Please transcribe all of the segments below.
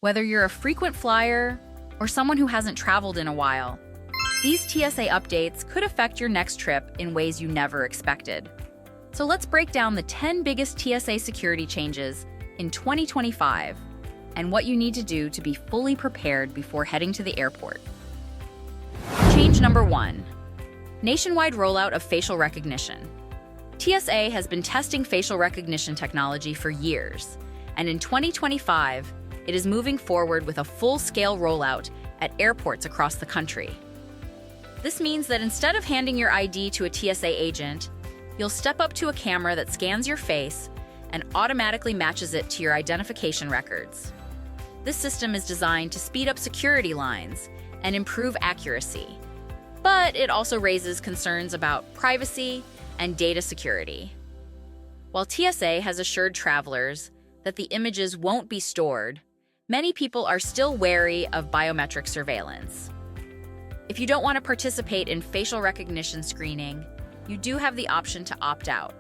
Whether you're a frequent flyer or someone who hasn't traveled in a while, these TSA updates could affect your next trip in ways you never expected. So let's break down the 10 biggest TSA security changes in 2025 and what you need to do to be fully prepared before heading to the airport. Change number 1. Nationwide rollout of facial recognition. TSA has been testing facial recognition technology for years, and in 2025, it is moving forward with a full-scale rollout at airports across the country. This means that instead of handing your ID to a TSA agent, you'll step up to a camera that scans your face and automatically matches it to your identification records. This system is designed to speed up security lines and improve accuracy, but it also raises concerns about privacy and data security. While TSA has assured travelers that the images won't be stored, many people are still wary of biometric surveillance. If you don't want to participate in facial recognition screening, you do have the option to opt out,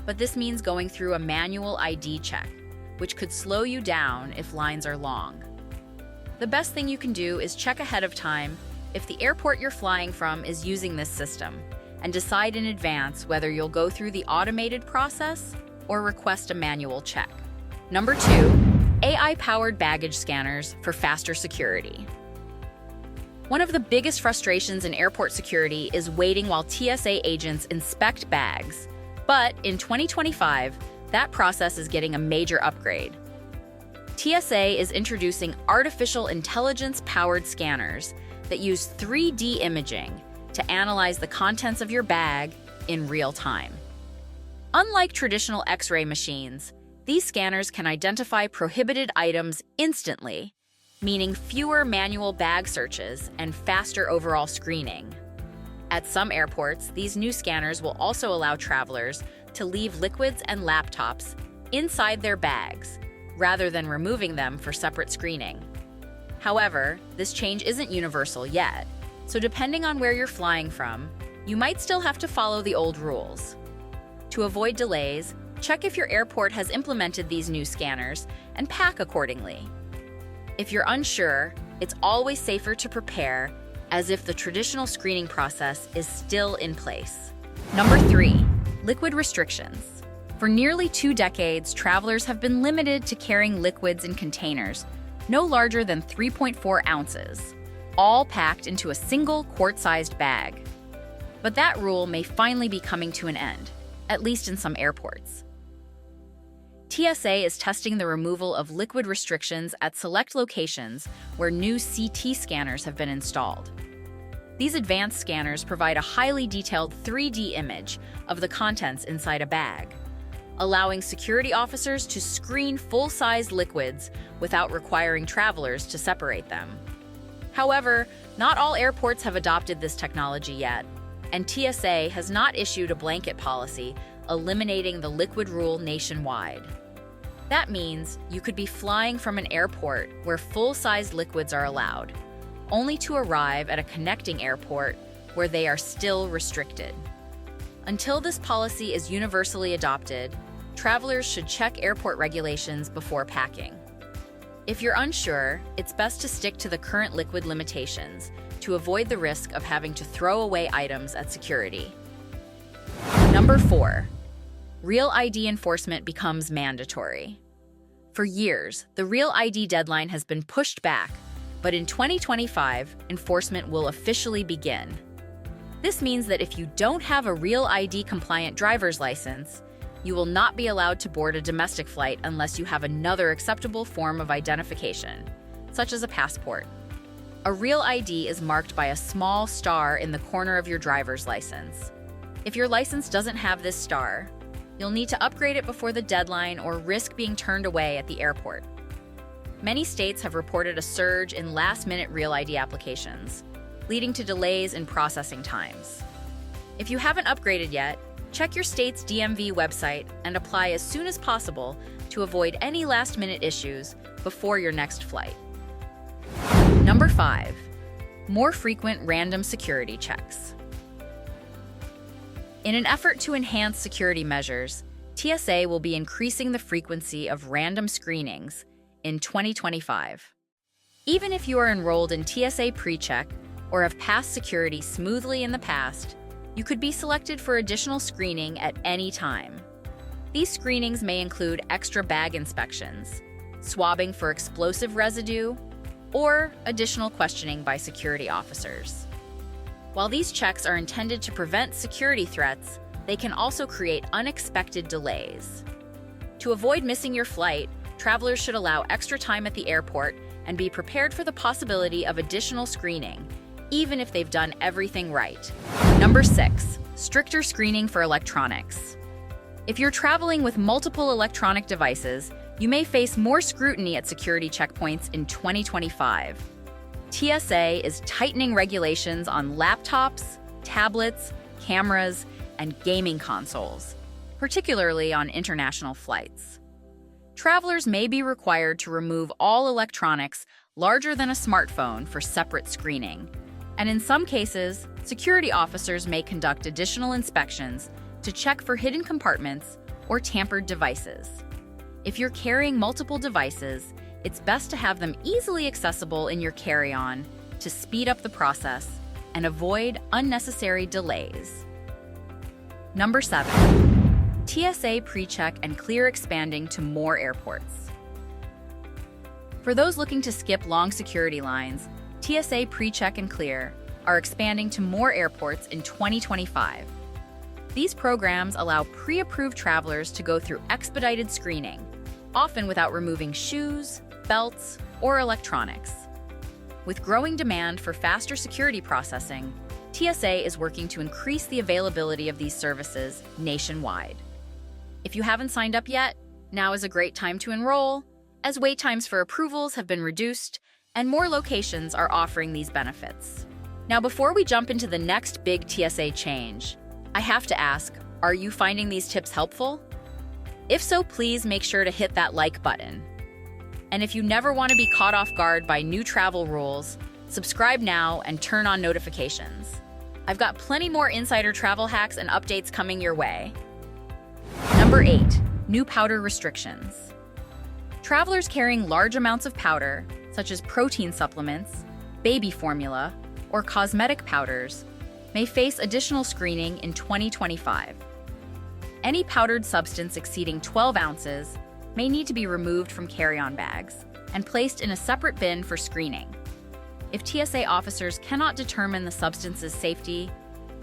but this means going through a manual ID check, which could slow you down if lines are long. The best thing you can do is check ahead of time if the airport you're flying from is using this system, and decide in advance whether you'll go through the automated process or request a manual check. Number 2. AI-powered baggage scanners for faster security. One of the biggest frustrations in airport security is waiting while TSA agents inspect bags. But in 2025, that process is getting a major upgrade. TSA is introducing artificial intelligence-powered scanners that use 3D imaging to analyze the contents of your bag in real time. Unlike traditional X-ray machines, these scanners can identify prohibited items instantly, meaning fewer manual bag searches and faster overall screening. At some airports, these new scanners will also allow travelers to leave liquids and laptops inside their bags, rather than removing them for separate screening. However, this change isn't universal yet, so depending on where you're flying from, you might still have to follow the old rules. To avoid delays, check if your airport has implemented these new scanners and pack accordingly. If you're unsure, it's always safer to prepare as if the traditional screening process is still in place. Number 3. Liquid restrictions. For nearly 2 decades, travelers have been limited to carrying liquids in containers no larger than 3.4 ounces, all packed into a single quart-sized bag. But that rule may finally be coming to an end, at least in some airports. TSA is testing the removal of liquid restrictions at select locations where new CT scanners have been installed. These advanced scanners provide a highly detailed 3D image of the contents inside a bag, allowing security officers to screen full-size liquids without requiring travelers to separate them. However, not all airports have adopted this technology yet, and TSA has not issued a blanket policy eliminating the liquid rule nationwide. That means you could be flying from an airport where full-size liquids are allowed, only to arrive at a connecting airport where they are still restricted. Until this policy is universally adopted, travelers should check airport regulations before packing. If you're unsure, it's best to stick to the current liquid limitations to avoid the risk of having to throw away items at security. Number 4. Real ID enforcement becomes mandatory. For years, the Real ID deadline has been pushed back, but in 2025, enforcement will officially begin. This means that if you don't have a Real ID-compliant driver's license, you will not be allowed to board a domestic flight unless you have another acceptable form of identification, such as a passport. A Real ID is marked by a small star in the corner of your driver's license. If your license doesn't have this star, you'll need to upgrade it before the deadline or risk being turned away at the airport. Many states have reported a surge in last-minute Real ID applications, leading to delays in processing times. If you haven't upgraded yet, check your state's DMV website and apply as soon as possible to avoid any last-minute issues before your next flight. Number 5. More frequent random security checks. In an effort to enhance security measures, TSA will be increasing the frequency of random screenings in 2025. Even if you are enrolled in TSA PreCheck or have passed security smoothly in the past, you could be selected for additional screening at any time. These screenings may include extra bag inspections, swabbing for explosive residue, or additional questioning by security officers. While these checks are intended to prevent security threats, they can also create unexpected delays. To avoid missing your flight, travelers should allow extra time at the airport and be prepared for the possibility of additional screening, even if they've done everything right. Number 6. Stricter screening for electronics. If you're traveling with multiple electronic devices, you may face more scrutiny at security checkpoints in 2025. TSA is tightening regulations on laptops, tablets, cameras, and gaming consoles, particularly on international flights. Travelers may be required to remove all electronics larger than a smartphone for separate screening, and in some cases, security officers may conduct additional inspections to check for hidden compartments or tampered devices. If you're carrying multiple devices, it's best to have them easily accessible in your carry-on to speed up the process and avoid unnecessary delays. Number 7. TSA PreCheck and Clear expanding to more airports. For those looking to skip long security lines, TSA PreCheck and Clear are expanding to more airports in 2025. These programs allow pre-approved travelers to go through expedited screening, often without removing shoes, belts, or electronics. With growing demand for faster security processing, TSA is working to increase the availability of these services nationwide. If you haven't signed up yet, now is a great time to enroll, as wait times for approvals have been reduced and more locations are offering these benefits. Now, before we jump into the next big TSA change, I have to ask, are you finding these tips helpful? If so, please make sure to hit that like button. And if you never want to be caught off guard by new travel rules, subscribe now and turn on notifications. I've got plenty more insider travel hacks and updates coming your way. Number 8. New powder restrictions. Travelers carrying large amounts of powder, such as protein supplements, baby formula, or cosmetic powders, may face additional screening in 2025. Any powdered substance exceeding 12 ounces may need to be removed from carry-on bags and placed in a separate bin for screening. If TSA officers cannot determine the substance's safety,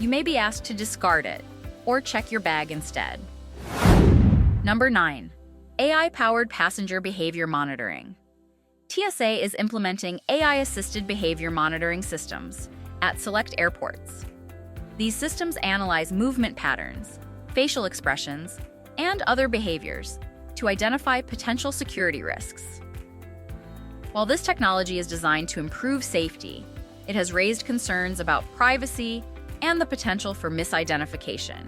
you may be asked to discard it or check your bag instead. Number 9. AI-powered passenger behavior monitoring. TSA is implementing AI-assisted behavior monitoring systems at select airports. These systems analyze movement patterns, facial expressions, and other behaviors to identify potential security risks. While this technology is designed to improve safety, it has raised concerns about privacy and the potential for misidentification.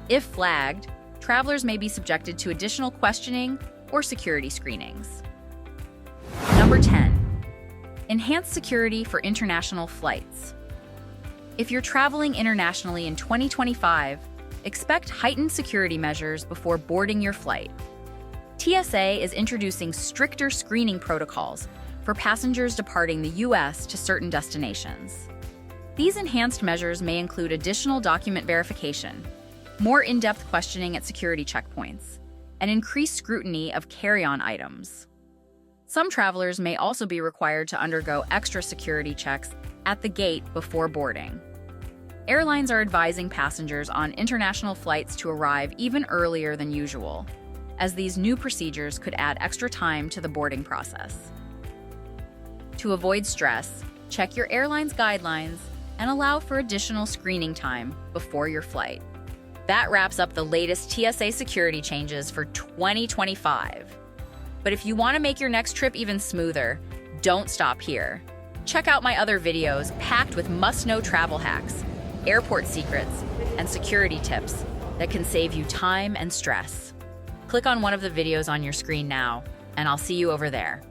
If flagged, travelers may be subjected to additional questioning or security screenings. Number 10. Enhanced security for international flights. If you're traveling internationally in 2025, expect heightened security measures before boarding your flight. TSA is introducing stricter screening protocols for passengers departing the U.S. to certain destinations. These enhanced measures may include additional document verification, more in-depth questioning at security checkpoints, and increased scrutiny of carry-on items. Some travelers may also be required to undergo extra security checks at the gate before boarding. Airlines are advising passengers on international flights to arrive even earlier than usual, as these new procedures could add extra time to the boarding process. To avoid stress, check your airline's guidelines and allow for additional screening time before your flight. That wraps up the latest TSA security changes for 2025. But if you want to make your next trip even smoother, don't stop here. Check out my other videos packed with must-know travel hacks, airport secrets, and security tips that can save you time and stress. Click on one of the videos on your screen now, and I'll see you over there.